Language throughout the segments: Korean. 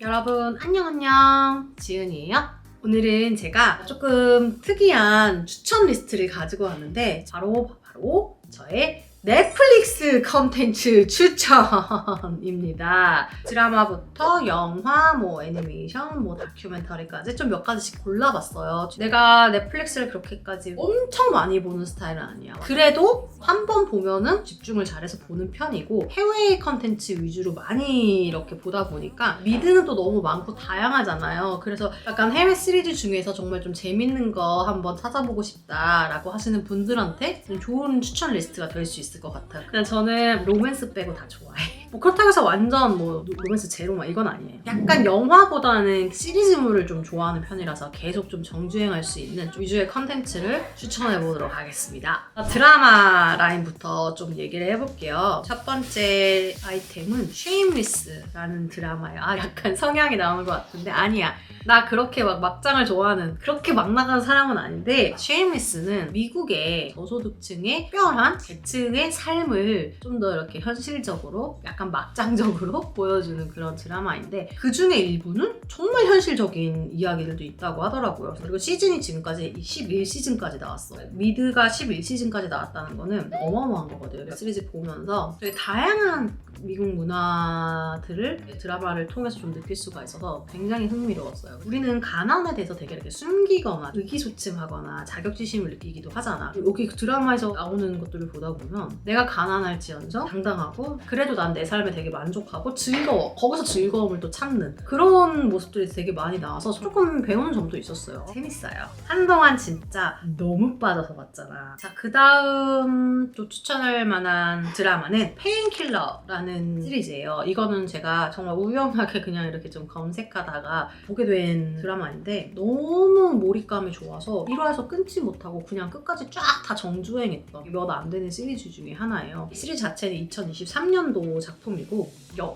여러분 안녕 지은이에요. 오늘은 제가 조금 특이한 추천 리스트를 가지고 왔는데 바로 저의 넷플릭스 컨텐츠 추천입니다. 드라마부터 영화, 애니메이션, 다큐멘터리까지 좀 몇 가지씩 골라봤어요. 내가 넷플릭스를 그렇게까지 엄청 많이 보는 스타일은 아니야. 그래도 한 번 보면은 집중을 잘해서 보는 편이고 해외 컨텐츠 위주로 많이 이렇게 보다 보니까 미드는 또 너무 많고 다양하잖아요. 그래서 약간 해외 시리즈 중에서 정말 좀 재밌는 거 한번 찾아보고 싶다라고 하시는 분들한테 좀 좋은 추천 리스트가 될 수 있을 것 같아요. 그냥 저는 로맨스 빼고 다 좋아해. 그렇다고 해서 완전 로맨스 제로 이건 아니에요. 약간 영화보다는 시리즈물을 좀 좋아하는 편이라서 계속 좀 정주행할 수 있는 위주의 컨텐츠를 추천해 보도록 하겠습니다. 드라마 라인부터 좀 얘기를 해볼게요. 첫 번째 아이템은 쉐임리스라는 드라마예요. 약간 성향이 나오는 것 같은데 아니야. 나 그렇게 막장을 좋아하는 그렇게 막 나가는 사람은 아닌데 쉐임리스는 미국의 저소득층의 특별한 계층의 삶을 좀 더 이렇게 현실적으로 약간 막장적으로 보여주는 그런 드라마인데 그 중에 일부는 정말 현실적인 이야기들도 있다고 하더라고요. 그리고 시즌이 지금까지 11시즌까지 나왔어요. 미드가 11시즌까지 나왔다는 거는 어마어마한 거거든요. 시리즈 보면서 되게 다양한 미국 문화들을 드라마를 통해서 좀 느낄 수가 있어서 굉장히 흥미로웠어요. 우리는 가난에 대해서 되게 이렇게 숨기거나 의기소침하거나 자격지심을 느끼기도 하잖아. 여기 드라마에서 나오는 것들을 보다 보면 내가 가난할지언정 당당하고 그래도 난 내 삶에 되게 만족하고 즐거워. 거기서 즐거움을 또 찾는 그런 모습들이 되게 많이 나와서 조금 배우는 점도 있었어요. 재밌어요. 한동안 진짜 너무 빠져서 봤잖아. 자, 그 다음 또 추천할 만한 드라마는 페인킬러라는 시리즈예요. 이거는 제가 정말 우연하게 그냥 이렇게 좀 검색하다가 보게 된 드라마인데 너무 몰입감이 좋아서 1화에서 끊지 못하고 그냥 끝까지 쫙 다 정주행했던 몇 안 되는 시리즈 중에 하나예요. 이 시리즈 자체는 2023년도 작품이고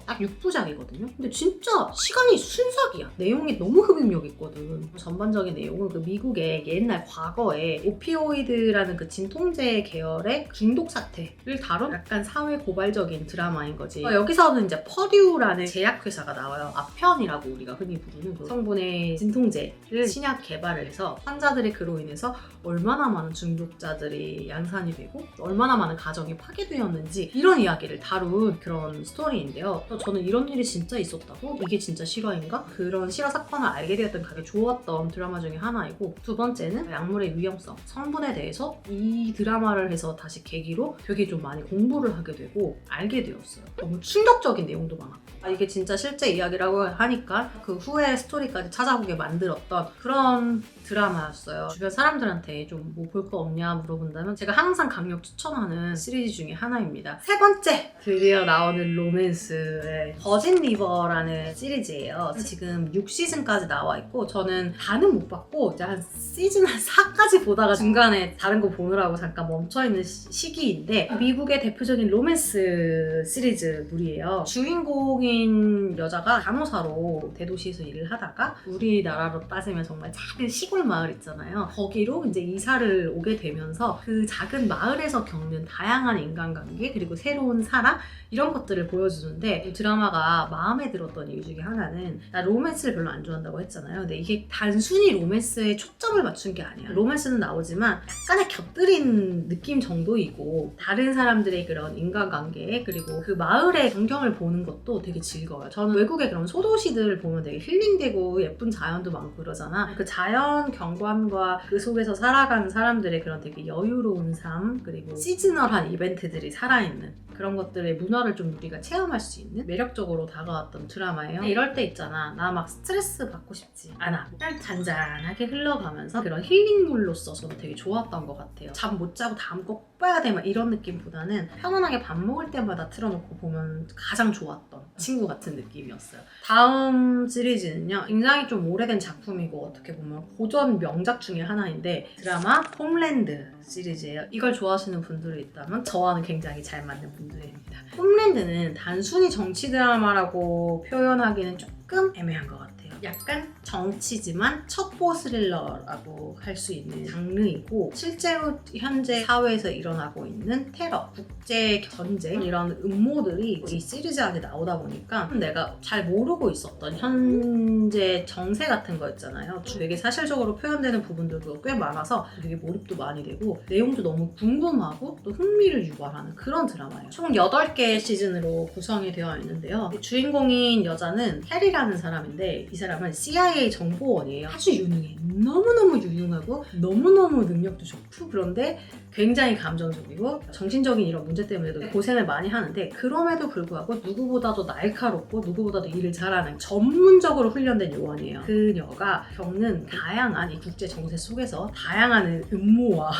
딱 6부작이거든요. 근데 진짜 시간이 순삭이야. 내용이 너무 흡입력 있거든. 전반적인 내용은 그 미국의 옛날 과거에 오피오이드라는 그 진통제 계열의 중독 사태를 다룬 약간 사회 고발적인 드라마인 거지. 여기서는 이제 퍼듀라는 제약회사가 나와요. 아편이라고 우리가 흔히 부르는 그 성분의 진통제를 신약 개발을 해서 환자들이 그로 인해서 얼마나 많은 중독자들이 양산이 되고 얼마나 많은 가정이 파괴되었는지 이런 이야기를 다룬 그런 스토리인데요. 또 저는 이런 일이 진짜 있었다고? 이게 진짜 실화인가? 그런 실화 사건을 알게 되었던 가장 좋았던 드라마 중에 하나이고 두 번째는 약물의 위험성, 성분에 대해서 이 드라마를 해서 다시 계기로 되게 좀 많이 공부를 하게 되고 알게 되었어요. 너무 충격적인 내용도 많았고 이게 진짜 실제 이야기라고 하니까 그 후에 스토리까지 찾아보게 만들었던 그런 드라마였어요. 주변 사람들한테 좀 뭐 볼 거 없냐 물어본다면 제가 항상 강력 추천하는 시리즈 중에 하나입니다. 세 번째! 드디어 나오는 로맨스의 버진 리버라는 시리즈예요. 지금 6시즌까지 나와 있고 저는 다는 못 봤고 이제 한 시즌 한 4까지 보다가 중간에 다른 거 보느라고 잠깐 멈춰있는 시기인데 미국의 대표적인 로맨스 시리즈물이에요. 주인공인 여자가 간호사로 대도시에서 일을 하다가 우리나라로 따지면 정말 작은 시골 마을 있잖아요. 거기로 이제 이사를 오게 되면서 그 작은 마을에서 겪는 다양한 인간관계 그리고 새로운 사랑 이런 것들을 보여주는데 이 드라마가 마음에 들었던 이유 중에 하나는 나 로맨스를 별로 안 좋아한다고 했잖아요. 근데 이게 단순히 로맨스에 초점을 맞춘 게 아니야. 로맨스는 나오지만 약간의 곁들인 느낌 정도이고 다른 사람들의 그런 인간관계 그리고 그 마을의 전경을 보는 것도 되게 즐거워요. 저는 외국의 그런 소도시들을 보면 되게 힐링되고 예쁜 자연도 많고 그러잖아. 그 자연 경관과 그 속에서 살아가는 사람들의 그런 되게 여유로운 삶 그리고 시즈널한 이벤트들이 살아있는 그런 것들의 문화를 좀 우리가 체험할 수 있는 매력적으로 다가왔던 드라마예요. 이럴 때 있잖아. 나 막 스트레스 받고 싶지 않아. 그냥 잔잔하게 흘러가면서 그런 힐링물로서 저는 되게 좋았던 것 같아요. 잠 못 자고 다음 꼭 봐야 돼 막 이런 느낌보다는 편안하게 밥 먹을 때마다 틀어놓고 보면 가장 좋았던 친구 같은 느낌이었어요. 다음 시리즈는요. 굉장히 좀 오래된 작품이고 어떻게 보면 고전 명작 중에 하나인데 드라마 홈랜드 시리즈예요. 이걸 좋아하시는 분들이 있다면 저와는 굉장히 잘 맞는 분들입니다. 홈랜드는 단순히 정치 드라마라고 표현하기는 조금 애매한 것 같아요. 약간 정치지만 첩보 스릴러라고 할 수 있는 장르이고 실제로 현재 사회에서 일어나고 있는 테러, 국제 전쟁 이런 음모들이 이 시리즈 안에 나오다 보니까 내가 잘 모르고 있었던 현재 정세 같은 거 있잖아요. 되게 사실적으로 표현되는 부분들도 꽤 많아서 되게 몰입도 많이 되고 내용도 너무 궁금하고 또 흥미를 유발하는 그런 드라마예요. 총 8개의 시즌으로 구성이 되어 있는데요. 주인공인 여자는 캐리라는 사람인데 이 사람은 CIA 정보원이에요. 아주 유능해. 너무너무 유능하고 너무너무 능력도 좋고 그런데 굉장히 감정적이고 정신적인 이런 문제 때문에도 고생을 많이 하는데 그럼에도 불구하고 누구보다도 날카롭고 누구보다도 일을 잘하는 전문적으로 훈련된 요원이에요. 그녀가 겪는 다양한 이 국제 정세 속에서 다양한 음모와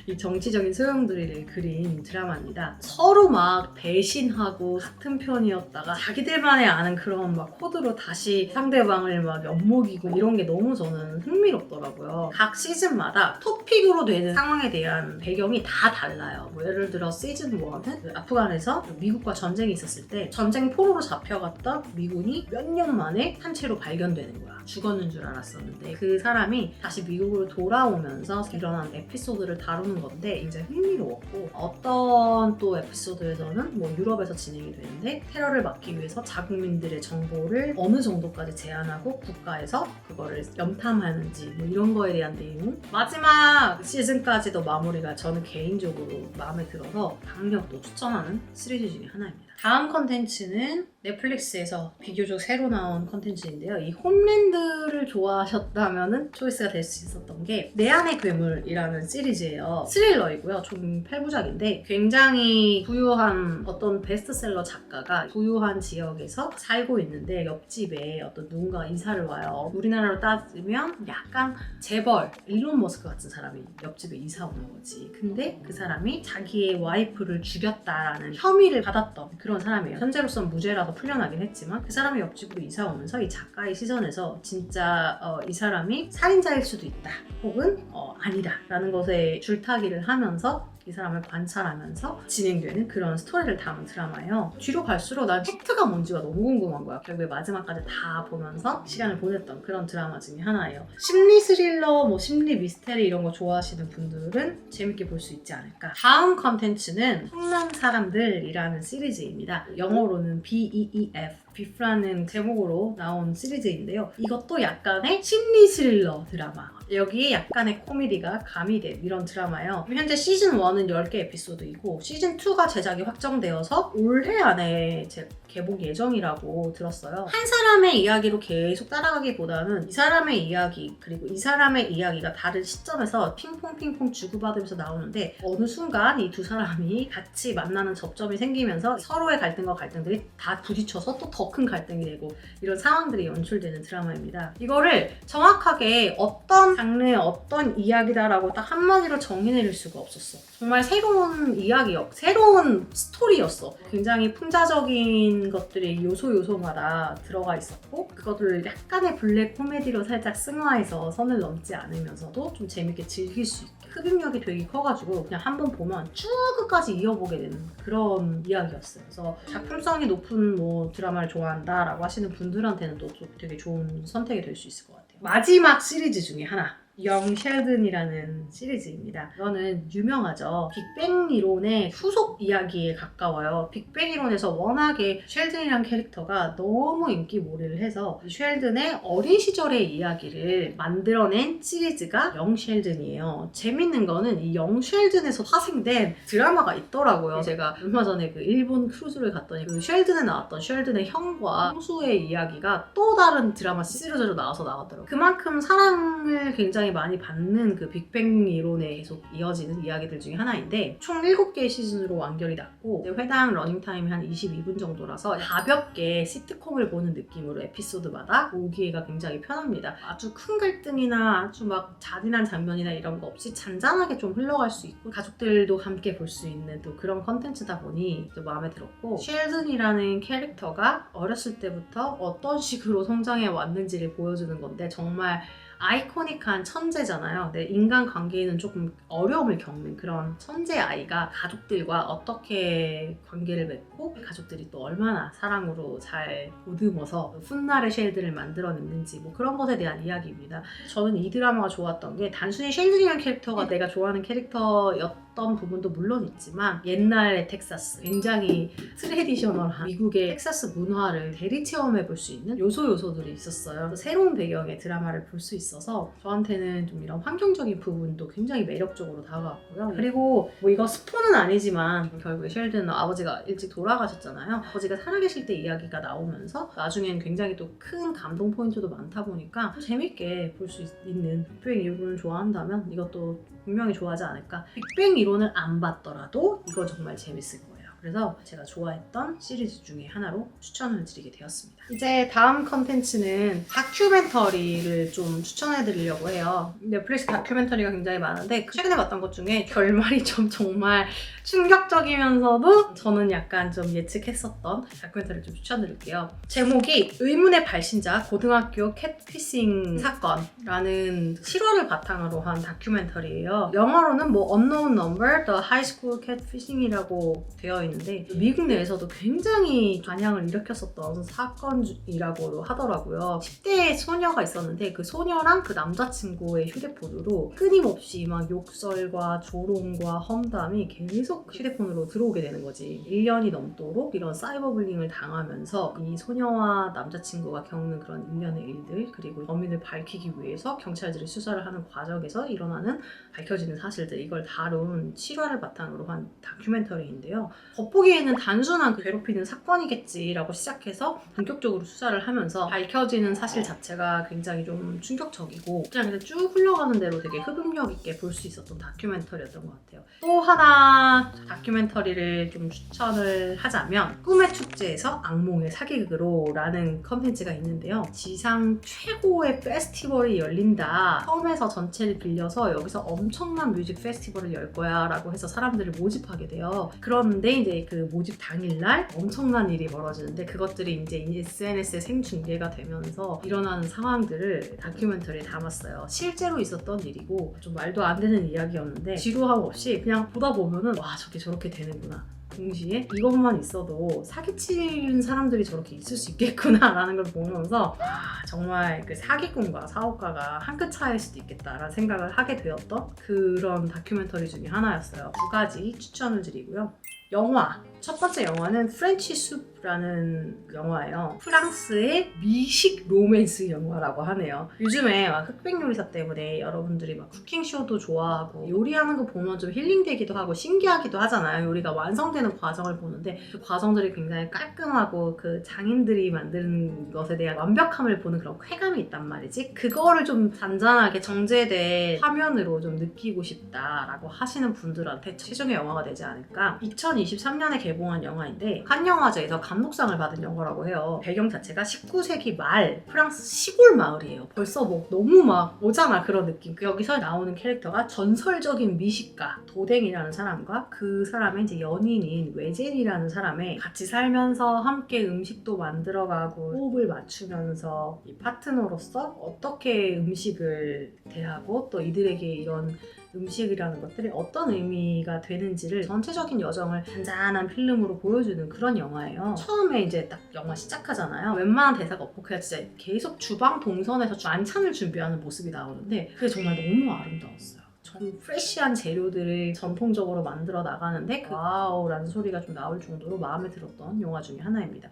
이 정치적인 소용돌이를 그린 드라마입니다. 서로 막 배신하고 같은 편이었다가 자기들만의 아는 그런 막 코드로 다시 상대방을 막 엿먹이고 이런 게 너무 저는 흥미롭더라고요. 각 시즌마다 토픽으로 되는 상황에 대한 배경이 다 달라요. 뭐 예를 들어 시즌 1은 아프간에서 미국과 전쟁이 있었을 때 전쟁 포로로 잡혀갔던 미군이 몇 년 만에 산채로 발견되는 거야. 죽었는 줄 알았었는데 그 사람이 다시 미국으로 돌아오면서 일어난 에피소드를 다루는 건데 굉장히 흥미로웠고 어떤 또 에피소드에서는 뭐 유럽에서 진행이 되는데 테러를 막기 위해서 자국민들의 정보를 어느 정도까지 제한하고 국가에서 그거를 염탐하는지 뭐 이런 거에 대한 내용 마지막 시즌까지도 마무리가 저는 개인적으로 마음에 들어서 강력도 추천하는 시리즈 중에 하나입니다. 다음 컨텐츠는 넷플릭스에서 비교적 새로 나온 컨텐츠인데요. 이 홈랜드를 좋아하셨다면 초이스가 될 수 있었던 게 내 안의 괴물이라는 시리즈예요. 스릴러이고요. 좀 8부작인데 굉장히 부유한 어떤 베스트셀러 작가가 부유한 지역에서 살고 있는데 옆집에 어떤 누군가가 이사를 와요. 우리나라로 따지면 약간 재벌, 일론 머스크 같은 사람이 옆집에 이사 오는 거지. 근데 그 사람이 자기의 와이프를 죽였다라는 혐의를 받았던 그런 사람이에요. 현재로서는 무죄라서 풀려나긴 했지만 그 사람이 옆집으로 이사 오면서 이 작가의 시선에서 진짜 이 사람이 살인자일 수도 있다 혹은 아니다 라는 것에 줄타기를 하면서 이 사람을 관찰하면서 진행되는 그런 스토리를 담은 드라마예요. 뒤로 갈수록 난 팩트가 뭔지가 너무 궁금한 거야. 결국에 마지막까지 다 보면서 시간을 보냈던 그런 드라마 중에 하나예요. 심리 스릴러, 뭐 심리 미스테리 이런 거 좋아하시는 분들은 재밌게 볼 수 있지 않을까. 다음 컨텐츠는 성난 사람들이라는 시리즈입니다. 영어로는 BEEF 비프라는 제목으로 나온 시리즈인데요. 이것도 약간의 심리 스릴러 드라마. 여기에 약간의 코미디가 가미된 이런 드라마예요. 현재 시즌 1은 10개 에피소드이고 시즌 2가 제작이 확정되어서 올해 안에 개봉 예정이라고 들었어요. 한 사람의 이야기로 계속 따라가기보다는 이 사람의 이야기 그리고 이 사람의 이야기가 다른 시점에서 핑퐁 주고받으면서 나오는데 어느 순간 이 두 사람이 같이 만나는 접점이 생기면서 서로의 갈등과 갈등들이 다 부딪혀서 또 더 큰 갈등이 되고 이런 상황들이 연출되는 드라마입니다. 이거를 정확하게 어떤 장르의 어떤 이야기다라고 딱 한마디로 정의내릴 수가 없었어. 정말 새로운 이야기였고 새로운 스토리였어. 굉장히 풍자적인 것들이 요소마다 들어가 있었고 그것들을 약간의 블랙 코미디로 살짝 승화해서 선을 넘지 않으면서도 좀 재밌게 즐길 수 있게 흡입력이 되게 커가지고 그냥 한번 보면 쭉 끝까지 이어보게 되는 그런 이야기였어요. 그래서 작품성이 높은 뭐 드라마를 좋아한다라고 하시는 분들한테는 또 되게 좋은 선택이 될 수 있을 것 같아요. 마지막 시리즈 중에 하나 영 셸든이라는 시리즈입니다. 이거는 유명하죠. 빅뱅 이론의 후속 이야기에 가까워요. 빅뱅 이론에서 워낙에 셸든이라는 캐릭터가 너무 인기몰이를 해서 셸든의 어린 시절의 이야기를 만들어낸 시리즈가 영 셸든이에요. 재밌는 거는 이 영 셸든에서 파생된 드라마가 있더라고요. 제가 얼마 전에 그 일본 크루즈를 갔더니 그 셸든에 나왔던 셸든의 형과 형수의 이야기가 또 다른 드라마 시리즈로 나왔더라고요. 그만큼 사랑을 굉장히 많이 받는 그 빅뱅 이론에 계속 이어지는 이야기들 중에 하나인데 총 7개의 시즌으로 완결이 났고 회당 러닝타임이 한 22분 정도라서 가볍게 시트콤을 보는 느낌으로 에피소드마다 보기가 굉장히 편합니다. 아주 큰 갈등이나 아주 막 잔인한 장면이나 이런 거 없이 잔잔하게 좀 흘러갈 수 있고 가족들도 함께 볼 수 있는 또 그런 컨텐츠다 보니 또 마음에 들었고 셸든이라는 캐릭터가 어렸을 때부터 어떤 식으로 성장해 왔는지를 보여주는 건데 정말 아이코닉한 천재잖아요. 근데 인간관계에는 조금 어려움을 겪는 그런 천재 아이가 가족들과 어떻게 관계를 맺고 가족들이 또 얼마나 사랑으로 잘 보듬어서 훗날의 쉘드를 만들어냈는지 뭐 그런 것에 대한 이야기입니다. 저는 이 드라마가 좋았던 게 단순히 쉘드라는 캐릭터가 내가 좋아하는 캐릭터였던 부분도 물론 있지만 옛날의 텍사스, 굉장히 트레디셔널한 미국의 텍사스 문화를 대리 체험해 볼 수 있는 요소들이 있었어요. 새로운 배경의 드라마를 볼 수 있어서 저한테는 좀 이런 환경적인 부분도 굉장히 매력적으로 다가왔고요. 그리고 뭐 이거 스포는 아니지만 결국에 쉘드는 아버지가 일찍 돌아가셨잖아요. 아버지가 살아계실 때 이야기가 나오면서 나중엔 굉장히 또 큰 감동 포인트도 많다 보니까 재밌게 볼 수 있는 빅뱅 이론을 좋아한다면 이것도 분명히 좋아하지 않을까. 빅뱅 이론을 안 봤더라도 이거 정말 재밌을 거예요. 그래서 제가 좋아했던 시리즈 중에 하나로 추천을 드리게 되었습니다. 이제 다음 컨텐츠는 다큐멘터리를 좀 추천해 드리려고 해요. 넷플릭스 다큐멘터리가 굉장히 많은데 최근에 봤던 것 중에 결말이 좀 정말 충격적이면서도 저는 약간 좀 예측했었던 다큐멘터리를 좀 추천드릴게요. 제목이 의문의 발신자 고등학교 캣피싱 사건라는 실화를 바탕으로 한 다큐멘터리예요. 영어로는 뭐 Unknown Number, The High School Catfishing이라고 되어 있는데 미국 내에서도 굉장히 반향을 일으켰었던 사건이라고 하더라고요. 10대 소녀가 있었는데 그 소녀랑 그 남자친구의 휴대폰으로 끊임없이 막 욕설과 조롱과 험담이 계속 휴대폰으로 들어오게 되는 거지. 1년이 넘도록 이런 사이버 불링을 당하면서 이 소녀와 남자친구가 겪는 그런 일련의 일들 그리고 범인을 밝히기 위해서 경찰들이 수사를 하는 과정에서 일어나는 밝혀지는 사실들 이걸 다룬 실화를 바탕으로 한 다큐멘터리인데요. 겉보기에는 단순한 괴롭히는 사건이겠지라고 시작해서 본격적으로 수사를 하면서 밝혀지는 사실 자체가 굉장히 좀 충격적이고 그냥 쭉 흘러가는 대로 되게 흡입력 있게 볼 수 있었던 다큐멘터리였던 것 같아요. 또 하나 다큐멘터리를 좀 추천을 하자면 꿈의 축제에서 악몽의 사기극으로 라는 컨텐츠가 있는데요. 지상 최고의 페스티벌이 열린다. 처음에서 전체를 빌려서 여기서 엄청난 뮤직 페스티벌을 열 거야 라고 해서 사람들을 모집하게 돼요. 그런데 이제 그 모집 당일날 엄청난 일이 벌어지는데 그것들이 이제 SNS에 생중계가 되면서 일어나는 상황들을 다큐멘터리에 담았어요. 실제로 있었던 일이고 좀 말도 안 되는 이야기였는데 지루함 없이 그냥 보다 보면은 와 저게 저렇게 되는구나. 동시에 이것만 있어도 사기치는 사람들이 저렇게 있을 수 있겠구나 라는 걸 보면서 정말 그 사기꾼과 사업가가 한 끗 차이일 수도 있겠다라는 생각을 하게 되었던 그런 다큐멘터리 중에 하나였어요. 두 가지 추천을 드리고요. 영화 첫 번째 영화는 프렌치 숲라는 영화예요. 프랑스의 미식 로맨스 영화라고 하네요. 요즘에 막 흑백 요리사 때문에 여러분들이 막 쿠킹쇼도 좋아하고 요리하는 거 보면 좀 힐링되기도 하고 신기하기도 하잖아요. 요리가 완성되는 과정을 보는데 그 과정들이 굉장히 깔끔하고 그 장인들이 만드는 것에 대한 완벽함을 보는 그런 쾌감이 있단 말이지. 그거를 좀 잔잔하게 정제된 화면으로 좀 느끼고 싶다라고 하시는 분들한테 최종의 영화가 되지 않을까. 2023년에 개봉한 영화인데 칸 영화제에서 감독상을 받은 영화라고 해요. 배경 자체가 19세기 말 프랑스 시골 마을이에요. 벌써 뭐 너무 막 오잖아 그런 느낌. 여기서 나오는 캐릭터가 전설적인 미식가 도댕이라는 사람과 그 사람의 이제 연인인 외젤이라는 사람의 같이 살면서 함께 음식도 만들어가고 호흡을 맞추면서 이 파트너로서 어떻게 음식을 대하고 또 이들에게 이런 음식이라는 것들이 어떤 의미가 되는지를 전체적인 여정을 잔잔한 필름으로 보여주는 그런 영화예요. 처음에 이제 딱 영화 시작하잖아요. 웬만한 대사가 없고 그냥 진짜 계속 주방 동선에서 만찬을 준비하는 모습이 나오는데 그게 정말 너무 아름다웠어요. 좀 프레시한 재료들을 전통적으로 만들어 나가는데 와우라는 소리가 좀 나올 정도로 마음에 들었던 영화 중에 하나입니다.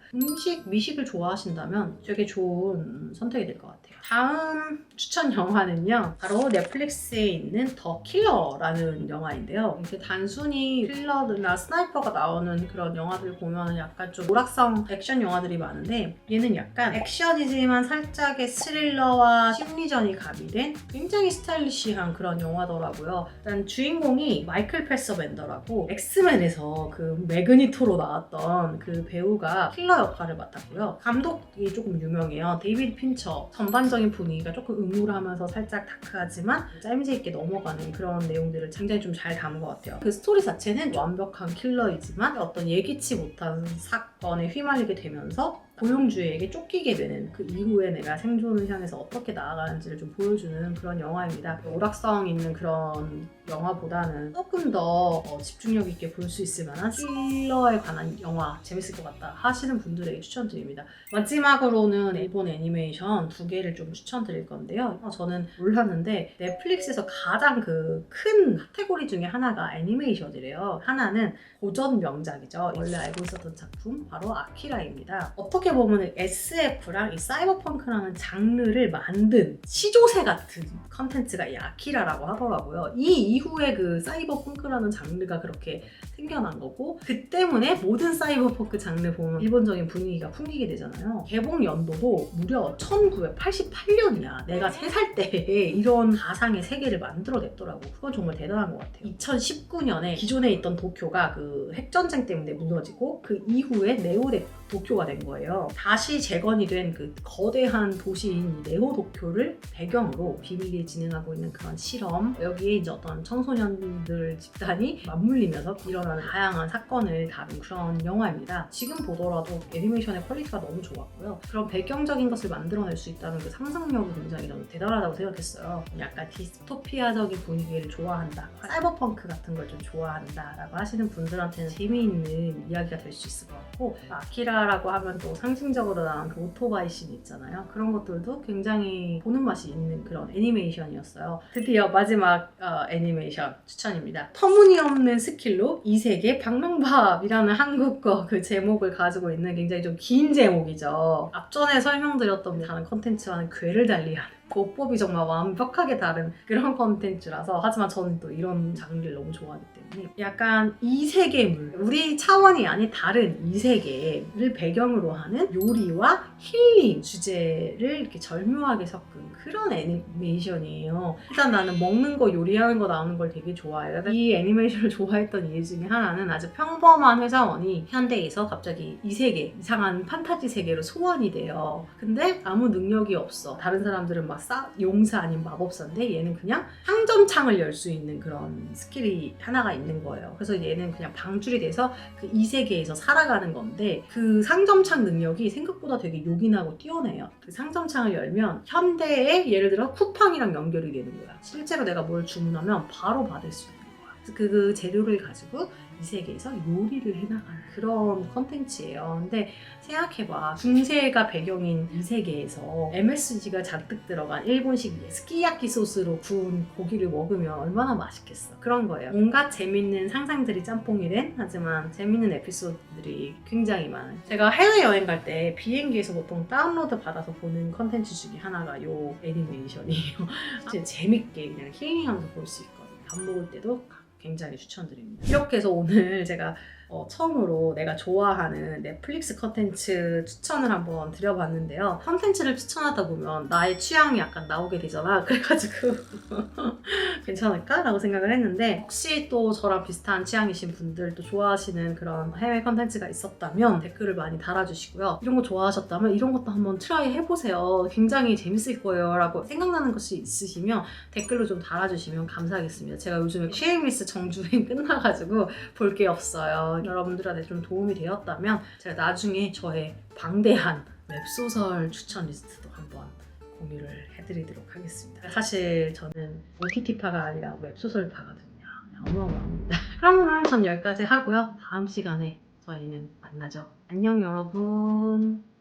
미식을 좋아하신다면 되게 좋은 선택이 될 것 같아요. 다음 추천 영화는요. 바로 넷플릭스에 있는 더 킬러라는 영화인데요. 이게 단순히 킬러나 스나이퍼가 나오는 그런 영화들을 보면 약간 좀 오락성 액션 영화들이 많은데 얘는 약간 액션이지만 살짝의 스릴러와 심리전이 가미된 굉장히 스타일리시한 그런 영화더라고요. 일단 주인공이 마이클 패서벤더라고 엑스맨에서 그 매그니토로 나왔던 그 배우가 킬러 역할을 맡았고요. 감독이 조금 유명해요. 데이비드 핀처. 전반적인 분위기가 조금 음울하면서 살짝 다크하지만 짜임새 있게 넘어가는 그런 내용들을 굉장히 좀 잘 담은 것 같아요. 그 스토리 자체는 완벽한 킬러이지만 어떤 예기치 못한 사건에 휘말리게 되면서 고용주에게 쫓기게 되는 그 이후에 내가 생존을 향해서 어떻게 나아가는지를 좀 보여주는 그런 영화입니다. 오락성 있는 그런 영화보다는 조금 더 집중력 있게 볼 수 있을 만한 스릴러에 관한 영화 재밌을 것 같다 하시는 분들에게 추천드립니다. 마지막으로는 일본 애니메이션 2개를 좀 추천드릴 건데요. 저는 몰랐는데 넷플릭스에서 가장 그 큰 카테고리 중에 하나가 애니메이션이래요. 하나는 고전 명작이죠. 원래 알고 있었던 작품 바로 아키라입니다. 어떻게 보면 SF랑 이 사이버펑크라는 장르를 만든 시조새 같은 컨텐츠가 이 아키라라고 하더라고요. 이 이후에 그 사이버펑크라는 장르가 그렇게 생겨난 거고, 그 때문에 모든 사이버펑크 장르 보면 일본적인 분위기가 풍기게 되잖아요. 개봉 연도도 무려 1988년이야. 내가 3살 때 이런 가상의 세계를 만들어냈더라고. 그건 정말 대단한 것 같아요. 2019년에 기존에 있던 도쿄가 그 핵전쟁 때문에 무너지고 그 이후에 도쿄가 된 거예요. 다시 재건이 된 그 거대한 도시인 네오 도쿄를 배경으로 비밀리에 진행하고 있는 그런 실험, 여기에 이제 어떤 청소년들 집단이 맞물리면서 일어나는 다양한 사건을 다룬 그런 영화입니다. 지금 보더라도 애니메이션의 퀄리티가 너무 좋았고요. 그런 배경적인 것을 만들어낼 수 있다는 그 상상력이 굉장히 저는 대단하다고 생각했어요. 약간 디스토피아적인 분위기를 좋아한다, 사이버펑크 같은 걸 좀 좋아한다 라고 하시는 분들한테는 재미있는 이야기가 될 수 있을 것 같고, 아키라라고 하면 또 상징적으로 나온 그 오토바이 씬 있잖아요. 그런 것들도 굉장히 보는 맛이 있는 그런 애니메이션이었어요. 드디어 마지막 애니메이션 추천입니다. 터무니없는 스킬로 이 세계 방명밥이라는 한국어 그 제목을 가지고 있는 굉장히 좀 긴 제목이죠. 앞전에 설명드렸던 다른 컨텐츠와는 궤를 달리하는, 보법이 정말 완벽하게 다른 그런 컨텐츠라서, 하지만 저는 또 이런 장르를 너무 좋아하기 때문에 약간 이세계물, 우리 차원이 아닌 다른 이세계를 배경으로 하는 요리와 힐링 주제를 이렇게 절묘하게 섞은 그런 애니메이션이에요. 일단 나는 먹는 거, 요리하는 거 나오는 걸 되게 좋아해요. 이 애니메이션을 좋아했던 이유 중에 하나는 아주 평범한 회사원이 현대에서 갑자기 이 세계, 이상한 판타지 세계로 소환이 돼요. 근데 아무 능력이 없어. 다른 사람들은 막 용사 아닌 마법사인데 얘는 그냥 상점창을 열 수 있는 그런 스킬이 하나가 있는 거예요. 그래서 얘는 그냥 방출이 돼서 그 이 세계에서 살아가는 건데, 그 상점창 능력이 생각보다 되게 요긴하고 뛰어내요. 그 상점창을 열면 현대에 예를 들어 쿠팡이랑 연결이 되는 거야. 실제로 내가 뭘 주문하면 바로 받을 수 있는 거야. 그 재료를 가지고 이 세계에서 요리를 해나가는 그런 컨텐츠예요. 근데 생각해봐. 중세가 배경인 이 세계에서 MSG가 잔뜩 들어간 일본식 스키야키 소스로 구운 고기를 먹으면 얼마나 맛있겠어. 그런 거예요. 온갖 재밌는 상상들이 짬뽕이 된, 하지만 재밌는 에피소드들이 굉장히 많아요. 제가 해외여행 갈 때 비행기에서 보통 다운로드 받아서 보는 컨텐츠 중에 하나가 요 애니메이션이에요. 재밌게 그냥 힐링하면서 볼 수 있거든요. 밥 먹을 때도 굉장히 추천드립니다. 이렇게 해서 오늘 제가 처음으로 내가 좋아하는 넷플릭스 컨텐츠 추천을 한번 드려봤는데요. 컨텐츠를 추천하다 보면 나의 취향이 약간 나오게 되잖아. 그래가지고 괜찮을까? 라고 생각을 했는데, 혹시 또 저랑 비슷한 취향이신 분들, 또 좋아하시는 그런 해외 컨텐츠가 있었다면 댓글을 많이 달아주시고요. 이런 거 좋아하셨다면 이런 것도 한번 트라이 해보세요. 굉장히 재밌을 거예요 라고 생각나는 것이 있으시면 댓글로 좀 달아주시면 감사하겠습니다. 제가 요즘에 쉐임리스 정주행 끝나가지고 볼 게 없어요. 여러분들한테 좀 도움이 되었다면 제가 나중에 저의 방대한 웹소설 추천 리스트도 한번 공유를 해드리도록 하겠습니다. 사실 저는 OTT파가 아니라 웹소설파거든요. 어마어마합니다. 그러면 전 여기까지 하고요. 다음 시간에 저희는 만나죠. 안녕 여러분.